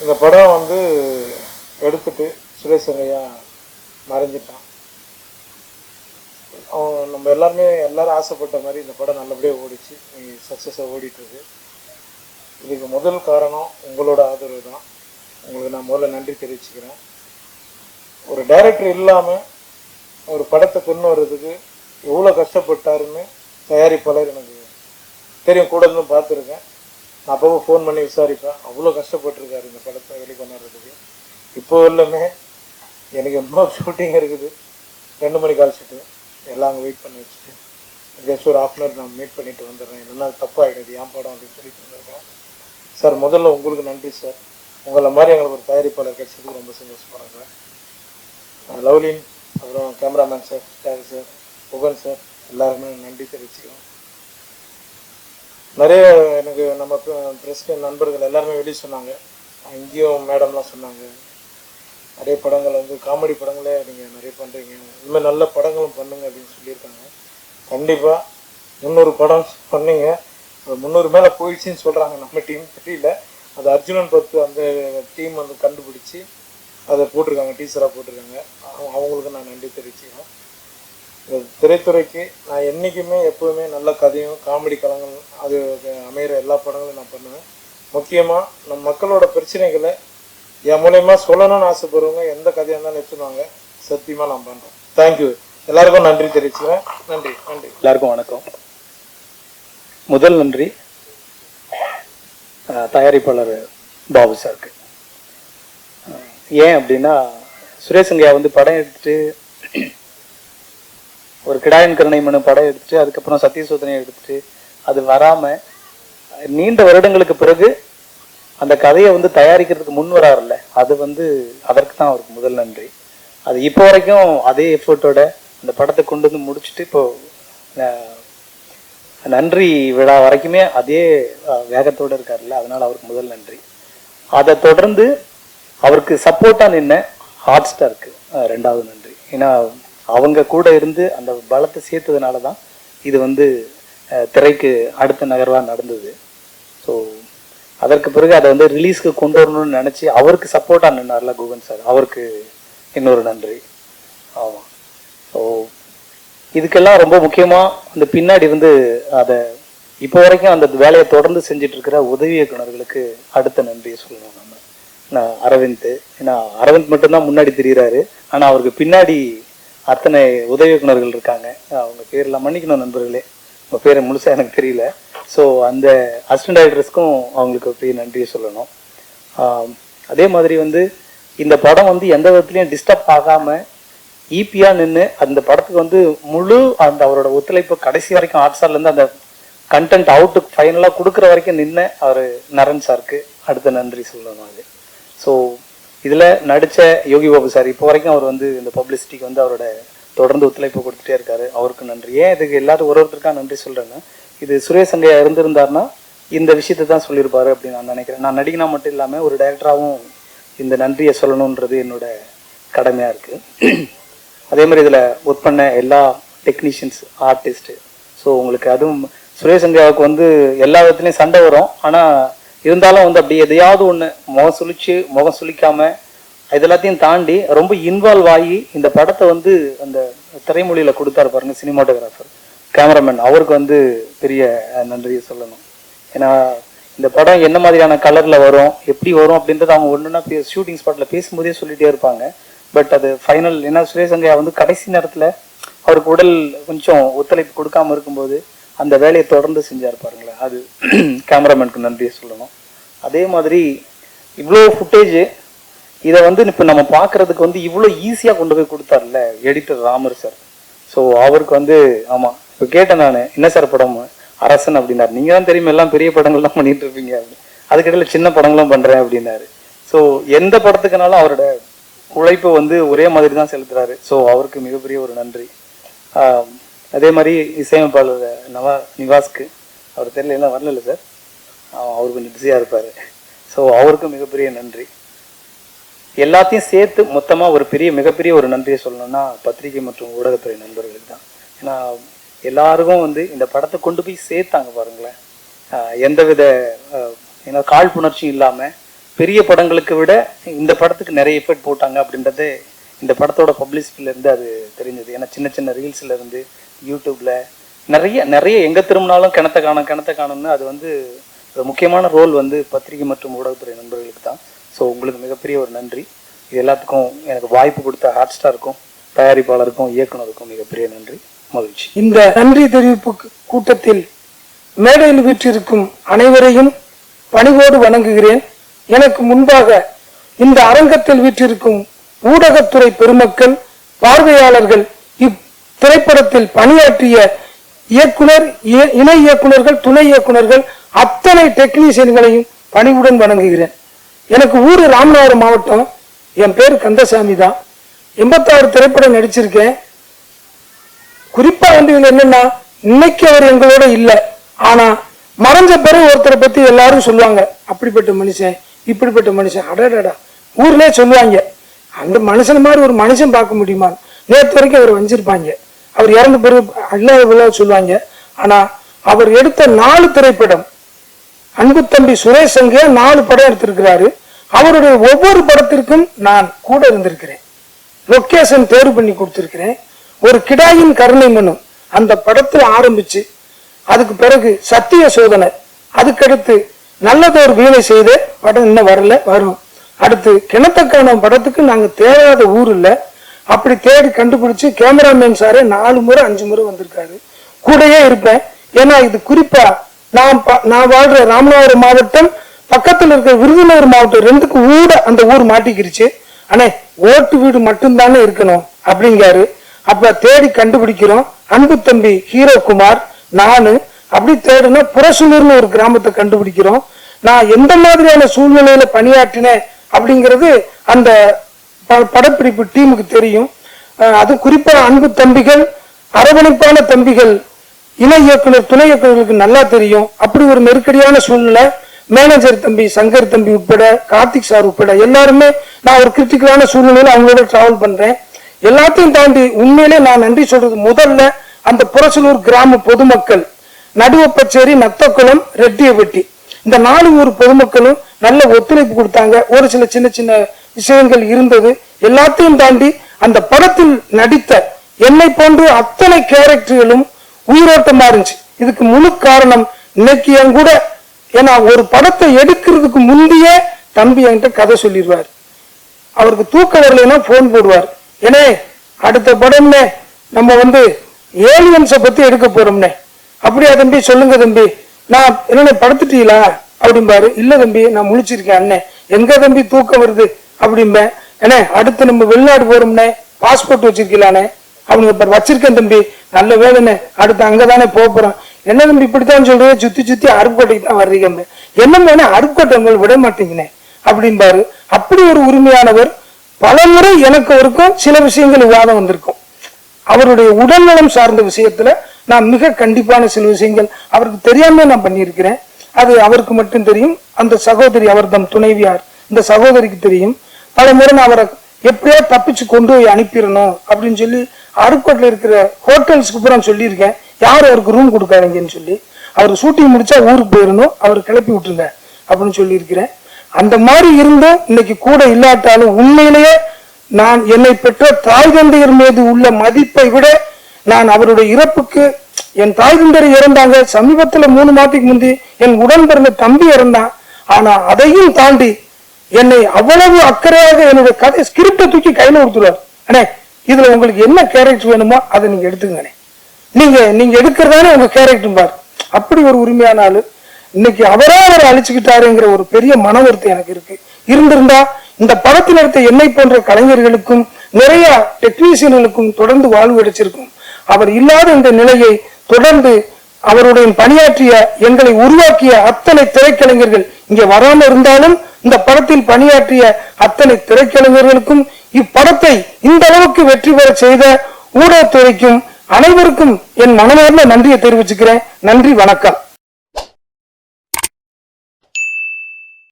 இந்த படம் வந்து எடுத்துட்டு சுரேஷ் ஐயா மறைஞ்சிட்டான். அவன் நம்ம எல்லாரும் ஆசைப்பட்ட மாதிரி இந்த படம் நல்லபடியாக ஓடிச்சு, சக்ஸஸாக ஓடிட்டுருக்கு. இதுக்கு முதல் காரணம் உங்களோட ஆதரவு தான். உங்களுக்கு நான் முதல்ல நன்றி தெரிவிச்சுக்கிறேன். ஒரு டைரக்டர் இல்லாமல் ஒரு படத்தை கொண்டு வர்றதுக்கு எவ்வளோ கஷ்டப்பட்டாருன்னு தயாரிப்பாளர் எனக்கு தெரியும், கூட இருந்து பார்த்துருக்கேன். நான் அப்போ ஃபோன் பண்ணி விசாரிப்பேன். அவ்வளோ கஷ்டப்பட்டுருக்காரு இந்த படத்தை வெளிக்கொண்டு வர்றதுக்கு. இப்போ எல்லாமே எனக்கு இன்னொரு ஷூட்டிங் இருக்குது, 2 மணி கால்ஷீட்டு எல்லாம் அங்கே வெயிட் பண்ணி வச்சுட்டு ஜஸ்ட் ஒரு ½ நான் மீட் பண்ணிட்டு வந்துடுறேன், இல்லைன்னா தப்பாகிடுது என் படம் அப்படின்னு சொல்லிட்டு வந்திருக்கேன். சார் முதல்ல உங்களுக்கு நன்றி சார். உங்களை மாதிரி எங்களுக்கு ஒரு தயாரிப்பாளர் கிடைச்சதுக்கு ரொம்ப சந்தோஷப்படுறேன் சார். லவ்லின், அப்புறம் cameraman sir, star sir, Pugan sir, எல்லாருமே நன்றி தெரிவிச்சுக்கிறோம். நிறைய எனக்கு நம்ம பிரசிடென்ட் நண்பர்கள் எல்லாருமே வெளியே சொன்னாங்க, இங்கேயும் மேடம்லாம் சொன்னாங்க, நிறைய படங்கள் வந்து காமெடி படங்களே நீங்கள் நிறைய பண்ணுறீங்க, இனிமேல் நல்ல படங்களும் பண்ணுங்க அப்படின்னு சொல்லியிருக்காங்க. கண்டிப்பாக 300 படம் பண்ணீங்க, 300 மேலே போயிடுச்சின்னு சொல்கிறாங்க நம்ம டீம், தெரியல. அது அர்ஜுனன் 10 அந்த டீம் வந்து கண்டுபிடிச்சி அதை போட்டிருக்காங்க, டீச்சராக போட்டிருக்காங்க. அவங்களுக்கு நான் நன்றி தெரிவிச்சுக்கிறேன். இந்த திரைத்துறைக்கு நான் என்றைக்குமே எப்போவுமே நல்ல கதையும் காமெடி கலங்கள் அது அமைகிற எல்லா படங்களும் நான் பண்ணுவேன். முக்கியமாக நம்ம மக்களோட பிரச்சனைகளை என் மூலயமா சொல்லணும்னு ஆசைப்படுறவங்க எந்த கதையாக இருந்தாலும் எடுத்துவாங்க, சத்தியமாக நான் பண்ணுறேன். தேங்க்யூ, எல்லாருக்கும் நன்றி தெரிவிச்சுக்கிறேன். நன்றி நன்றி. எல்லாருக்கும் வணக்கம். முதல் நன்றி தயாரிப்பாளர் பாபு சாருக்கு. ஏன் அப்படின்னா, சுரேஷ் ஐயா வந்து படம் எடுத்துட்டு ஒரு கிடாயன் கருணை மனு படம் எடுத்துட்டு அதுக்கப்புறம் சத்தியசோதனை எடுத்துட்டு அது வராமல் நீண்ட வருடங்களுக்கு பிறகு அந்த கதையை வந்து தயாரிக்கிறதுக்கு முன் வராருல்ல, அது வந்து அதற்கு தான் அவருக்கு முதல் நன்றி. அது இப்போ வரைக்கும் அதே எஃபர்ட்டோட அந்த படத்தை கொண்டு வந்து முடிச்சுட்டு இப்போ நன்றி விழா வரைக்குமே அதே வேகத்தோடு இருக்காருல்ல, அதனால அவருக்கு முதல் நன்றி. அதை தொடர்ந்து அவருக்கு சப்போர்ட்டாக நின்ன ஹாட் ஸ்டாருக்கு 2வது நன்றி. ஏன்னா அவங்க கூட இருந்து அந்த பலத்தை சேர்த்ததுனால தான் இது வந்து திரைக்கு அடுத்த நகர்வாக நடந்தது. ஸோ அதற்கு பிறகு அதை வந்து ரிலீஸ்க்கு கொண்டு வரணும்னு நினச்சி அவருக்கு சப்போர்ட்டாக நின்னார்ல குகன் சார், அவருக்கு இன்னொரு நன்றி. ஆமாம். ஸோ இதுக்கெல்லாம் ரொம்ப முக்கியமாக அந்த பின்னாடி இருந்து அதை இப்போ வரைக்கும் அந்த வேலையை தொடர்ந்து செஞ்சுட்டு இருக்கிற உதவி இயக்குனர்களுக்கு அடுத்த நன்றியை சொல்லணும் நம்ம. நான் அரவிந்த், ஏன்னா அரவிந்த் மட்டும்தான் முன்னாடி தெரிகிறாரு, ஆனால் அவருக்கு பின்னாடி அத்தனை உதவி இயக்குனர்கள் இருக்காங்க. அவங்க பேரெல்லாம் மன்னிக்கணும் நண்பர்களே, உங்கள் பேரை முழுசாக எனக்கு தெரியல. ஸோ அந்த அசிஸ்டன்ட் டைரக்டர்ஸ்க்கும் அவங்களுக்கு பெரிய நன்றியை சொல்லணும். அதே மாதிரி வந்து இந்த படம் வந்து எந்த விதத்துலையும் டிஸ்டர்ப் ஆகாமல் ஈபியாக நின்று அந்த படத்துக்கு வந்து முழு அந்த அவரோட ஒத்துழைப்பு கடைசி வரைக்கும் ஹாட்ஸ்டார்லேருந்து அந்த கண்டென்ட் அவுட்டுக்கு ஃபைனலாக கொடுக்குற வரைக்கும் நின்று அவர் நரன் சாருக்கு அடுத்த நன்றி சொல்லணும். அது ஸோ இதில் நடித்த யோகி பாபு சார் இப்போ வரைக்கும் அவர் வந்து இந்த பப்ளிசிட்டிக்கு வந்து அவரோட தொடர்ந்து ஒத்துழைப்பு கொடுத்துட்டே இருக்காரு, அவருக்கு நன்றி. ஏன் இதுக்கு எல்லாரும் ஒருத்தருக்காக நன்றி சொல்கிறேன்னா, இது சுரேஷ் ஐயா இருந்திருந்தாருன்னா இந்த விஷயத்தை தான் சொல்லியிருப்பாரு அப்படின்னு நான் நினைக்கிறேன். நான் நடிகனா மட்டும் இல்லாமல் ஒரு டைரக்டராகவும் இந்த நன்றியை சொல்லணுன்றது என்னோட கடமையாக இருக்குது. அதே மாதிரி இதில் ஒர்க் பண்ண எல்லா டெக்னீஷியன்ஸ், ஆர்டிஸ்ட்டு, ஸோ உங்களுக்கு அதுவும் சுரேஷ் ஐயாவுக்கு வந்து எல்லா விதத்துலேயும் சண்டை வரும், ஆனால் இருந்தாலும் வந்து அப்படி எதையாவது ஒன்று முகம் சுளிக்காம இதெல்லாத்தையும் தாண்டி ரொம்ப இன்வால்வ் ஆகி இந்த படத்தை வந்து அந்த திரைமொழியில் கொடுத்தாரு பாருங்க சினிமாட்டோகிராஃபர், கேமராமேன், அவருக்கு வந்து பெரிய நன்றியை சொல்லணும். ஏன்னா இந்த படம் என்ன மாதிரியான கலரில் வரும், எப்படி வரும் அப்படின்றது அவங்க ஒன்றுனா ஷூட்டிங் ஸ்பாட்டில் பேசும்போதே சொல்லிகிட்டே இருப்பாங்க. பட் அது ஃபைனல், ஏன்னா சுரேஷ் ஐயா வந்து கடைசி நேரத்தில் அவருக்கு உடல் கொஞ்சம் ஒத்துழைப்பு கொடுக்காம இருக்கும்போது அந்த வேலையை தொடர்ந்து செஞ்சார் பாருங்களேன், அது கேமராமேனுக்கு நன்றியை சொல்லணும். அதே மாதிரி இவ்வளோ ஃபுட்டேஜ் இதை வந்து இப்போ நம்ம பார்க்குறதுக்கு வந்து இவ்வளோ ஈஸியாக கொண்டு போய் கொடுத்தார்ல எடிட்டர் ராமர் சார். ஸோ அவருக்கு வந்து ஆமாம், இப்போ கேட்டேன் நான், என்ன சார் படம் அரசன் அப்படின்னாரு. நீங்கள் தான் தெரியுமா எல்லாம் பெரிய படங்கள்லாம் பண்ணிட்டு இருப்பீங்க, அதுக்கிடையில் சின்ன படங்களும் பண்ணுறேன் அப்படின்னாரு. ஸோ எந்த படத்துக்குனாலும் அவரோட உழைப்பு வந்து ஒரே மாதிரி தான் செலுத்துறாரு. ஸோ அவருக்கு மிகப்பெரிய ஒரு நன்றி. அதே மாதிரி இசையமைப்பாளர் நிவாஸ்க்கு, அவர் தெரியல எல்லாம் வரல சார், அவர் கொஞ்சம் பிஸியாக இருப்பார். ஸோ அவருக்கும் மிகப்பெரிய நன்றி. எல்லாத்தையும் சேர்த்து மொத்தமாக ஒரு மிகப்பெரிய ஒரு நன்றியை சொல்லணும்னா பத்திரிகை மற்றும் ஊடகத்துறை நண்பர்களுக்கு தான். ஏன்னா எல்லாருக்கும் வந்து இந்த படத்தை கொண்டு போய் சேர்த்தாங்க பாருங்களேன், எந்தவித ஏன்னா காழ்ப்புணர்ச்சியும் இல்லாமல் பெரிய படங்களுக்கு விட இந்த படத்துக்கு நிறைய எஃபர்ட் போட்டாங்க அப்படின்றது இந்த படத்தோட பப்ளிசிட்டில இருந்து அது தெரிஞ்சது. ஏன்னா சின்ன சின்ன ரீல்ஸ்ல இருந்து யூடியூப்ல நிறைய எங்க திரும்பினாலும் கிணத்த காணும்னு அது வந்து ஒரு முக்கியமான ரோல் வந்து பத்திரிகை மற்றும் ஊடகத்துறை நண்பர்களுக்கு தான். ஸோ உங்களுக்கு மிகப்பெரிய ஒரு நன்றி. இது எல்லாத்துக்கும் எனக்கு வாய்ப்பு கொடுத்த ஹாட் ஸ்டாருக்கும் தயாரிப்பாளருக்கும் இயக்குனருக்கும் மிகப்பெரிய நன்றி, மகிழ்ச்சி. இந்த நன்றி தெரிவிப்பு கூட்டத்தில் மேடையில் வீற்றிருக்கும் அனைவரையும் பணிவோடு வணங்குகிறேன். எனக்கு முன்பாக இந்த அரங்கத்தில் வீற்றிருக்கும் ஊடகத்துறை பெருமக்கள், பார்வையாளர்கள், இத்திரைப்படத்தில் பணியாற்றிய இயக்குனர், இணை இயக்குனர்கள், துணை இயக்குனர்கள், அத்தனை டெக்னீசியன்களையும் பணிவுடன் வணங்குகிறேன். எனக்கு ஊரு ராமநாதபுரம் மாவட்டம். என் பேர் கந்தசாமி தான். 86 திரைப்படம் நடிச்சிருக்கேன். குறிப்பா வந்து இதுல என்னன்னா, இன்னைக்கு அவர் எங்களோட இல்லை, ஆனா மறைஞ்ச பிறகு ஒருத்தரை பத்தி எல்லாரும் சொல்லுவாங்க, அப்படிப்பட்ட மனுஷன், இப்படிப்பட்ட மனுஷன், அடடா ஊர்லயே சொல்லுவாங்க. அந்த மனுஷன் மாதிரி ஒரு மனுஷன் பார்க்க முடியுமா? நேற்று வரைக்கும் அவர் வஞ்சிருப்பாங்க. அவர் இறந்த பிறகு அல்ல சொல்லுவாங்க. ஆனா அவர் எடுத்த 4 திரைப்படம், அன்பு தம்பி சுரேஷ் சங்கையா 4 படம் எடுத்திருக்கிறாரு. அவருடைய ஒவ்வொரு படத்திற்கும் நான் கூட இருந்திருக்கிறேன். லொகேஷன் தேர்வு பண்ணி கொடுத்திருக்கிறேன். ஒரு கிடாயின் கருணை மனு அந்த படத்துல ஆரம்பிச்சு, அதுக்கு பிறகு சத்திய சோதனை, அதுக்கடுத்து நல்லதொரு வீணை செய்த படம் இன்னும் வரல, வரும். அடுத்து கிணத்தக்கான படத்துக்கு நாங்க தேடாத ஊர் இல்ல, அப்படி தேடி கண்டுபிடிச்சு கேமராமேன் சாரே 4 முறை 5 முறை வந்திருக்காரு. கூடயே இருப்பேன். ஏன்னா இது குறிப்பா நான் வாழ்ற ராமநாதபுரம் மாவட்டம் பக்கத்துல இருக்க விருதுநகர் மாவட்டம் 2க்கு ஊட அந்த ஊர் மாட்டிக்கிருச்சு. அண்ணே ஓட்டு வீடு மட்டும்தானே இருக்கணும் அப்படிங்காரு. அப்ப தேடி கண்டுபிடிக்கிறோம். அன்பு தம்பி ஹீரோ குமார், நானு அப்படி தேடுனா புரசூலூர்னு ஒரு கிராமத்தை கண்டுபிடிக்கிறோம். நான் எந்த மாதிரியான சூழ்நிலையில பணியாற்றினேன் அப்படிங்கிறது அந்த படப்பிடிப்பு டீமுக்கு தெரியும். அது குறிப்பா அன்பு தம்பிகள், அரவணைப்பான தம்பிகள், இணை இயக்குனர், துணை இயக்குநர்களுக்கு நல்லா தெரியும். அப்படி ஒரு நெருக்கடியான சூழ்நிலை. மேனேஜர் தம்பி, சங்கர் தம்பி உட்பட, கார்த்திக் சார் உட்பட எல்லாருமே நான் ஒரு கிரிட்டிக்கலான சூழ்நிலையில அவங்களோட டிராவல் பண்றேன். எல்லாத்தையும் தாண்டி உண்மையிலே நான் நன்றி சொல்றது முதல்ல அந்த புரசலூர் கிராம பொதுமக்கள், நடுவப்பச்சேரி, நத்தக்குளம், ரெட்டியவெட்டி, இந்த 4 ஊர் பொதுமக்களும் நல்ல ஒத்துழைப்பு கொடுத்தாங்க. ஒரு சில சின்ன சின்ன விஷயங்கள் இருந்தது. எல்லாத்தையும் தாண்டி அந்த படத்தில் நடித்த என்னை போன்று அத்தனை கேரக்டர்களும் உயிரோட்டமா இருந்துச்சு. இதுக்கு முழு காரணம் இன்னைக்கு என் கூட, ஏன்னா ஒரு படத்தை எடுக்கிறதுக்கு முந்தையே தம்பி என்கிட்ட கதை சொல்லிடுவார். அவருக்கு தூக்க வரலைன்னா போன் போடுவார், ஏனே அடுத்த படம்னே நம்ம வந்து ஏலியன்ஸை பத்தி எடுக்க போறோம்னே. அப்படியா தம்பி, சொல்லுங்க தம்பி. நான் என்ன படுத்துட்டீங்களா அப்படிம்பாரு. இல்ல தம்பி நான் முழிச்சிருக்கேன் அண்ணே. எங்க தம்பி தூக்கம் வருது அப்படிம்பேன். ஏன்னா அடுத்து நம்ம வெளிநாடு போறோம்னே, பாஸ்போர்ட் வச்சிருக்கலானே. அவங்க வச்சிருக்கேன் தம்பி, நல்ல வேலைண்ணே, அடுத்து அங்கதானே போறோம். என்ன தம்பி இப்படித்தான் சொல்றேன், சுத்தி சுத்தி அருப்புக்கோட்டைக்கு தான் வர்றீங்க. என்ன வேணா அருப்புக்கோட்டை உங்களை விட மாட்டீங்கண்ணே அப்படிம்பாரு. அப்படி ஒரு உரிமையானவர். பல முறை எனக்கு அவருக்கும் சில விஷயங்கள் விவாதம் வந்திருக்கும். அவருடைய உடல்நலம் சார்ந்த விஷயத்துல நான் மிக கண்டிப்பான சில விஷயங்கள் அவருக்கு தெரியாம நான் பண்ணியிருக்கிறேன். அது அவருக்கு மட்டும் தெரியும். அந்த சகோதரி, அவர் தம் துணைவியார், இந்த சகோதரிக்கு தெரியும். பல முறை நான் அவரை எப்படியா தப்பிச்சு கொண்டு போய் அனுப்பிடணும் அப்படின்னு சொல்லி அருக்கோட்டில் இருக்கிற ஹோட்டல்ஸ்க்கு பூரா சொல்லியிருக்கேன், யாரும் அவருக்கு ரூம் கொடுக்காதீங்கன்னு சொல்லி. அவர் ஷூட்டிங் முடிச்சா ஊருக்கு போயிடணும், அவர் கிளப்பி விட்டுருங்க அப்படின்னு சொல்லியிருக்கிறேன். அந்த மாதிரி இருந்தும் இன்னைக்கு கூட இல்லாட்டாலும் உண்மையிலேயே நான் என்னை பெற்ற தாய் தந்தையர் மீது உள்ள மதிப்பை விட நான் அவருடைய இறப்புக்கு, என் தாய் தந்தையர் இறந்தாங்க சமீபத்துல 3 மாதத்துக்கு முந்தி, என் உடன் பிறந்த தம்பி இறந்தான். ஆனா அதையும் தாண்டி என்னை அவ்வளவு அக்கறையாக என்னுடைய கதை ஸ்கிரிப்டை தூக்கி கையில கொடுத்துருவார். அண்ணே இதுல உங்களுக்கு என்ன கேரக்டர் வேணுமோ அதை நீங்க எடுத்துங்கண்ணே, நீங்க எடுக்கிறதானே உங்க கேரக்டர் பார். அப்படி ஒரு உரிமையான ஆளு. இன்னைக்கு அவரை அழிச்சுக்கிட்டாருங்கிற ஒரு பெரிய மன வருத்தம் எனக்கு இருக்கு. இருந்திருந்தா இந்த படத்தில் எடுத்த என்னை போன்ற கலைஞர்களுக்கும் நிறைய டெக்னீசியன்களுக்கும் தொடர்ந்து வாழ்வு கிடைச்சிருக்கும். அவர் இல்லாத இந்த நிலையை தொடர்ந்து அவருடைய பணியாற்றிய, எங்களை உருவாக்கிய அத்தனை திரைக்கலைஞர்கள் இங்க வராம இருந்தாலும் இந்த படத்தில் பணியாற்றிய அத்தனை திரைக்கலைஞர்களுக்கும், இப்படத்தை இந்த அளவுக்கு வெற்றி பெற செய்த ஊடகத்துறைக்கும் அனைவருக்கும் என் மனமார்ந்த நன்றியை தெரிவிச்சுக்கிறேன். நன்றி, வணக்கம்.